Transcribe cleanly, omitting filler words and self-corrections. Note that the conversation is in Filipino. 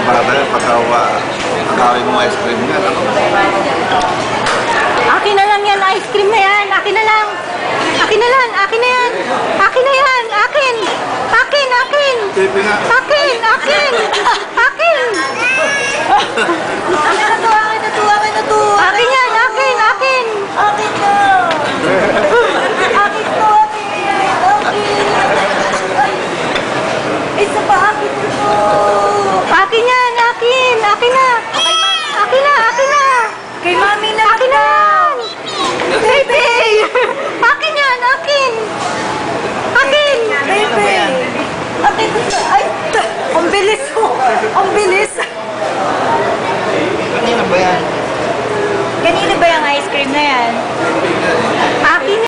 bata yan, pagkawa, agawin mo ice cream nga. Akin na lang yan, ice cream na yan. Akin na lang. Akin na lang. Akin na yan. Akin na yan. Akin. Akin. Akin. Pipi nga. Akin. Akin.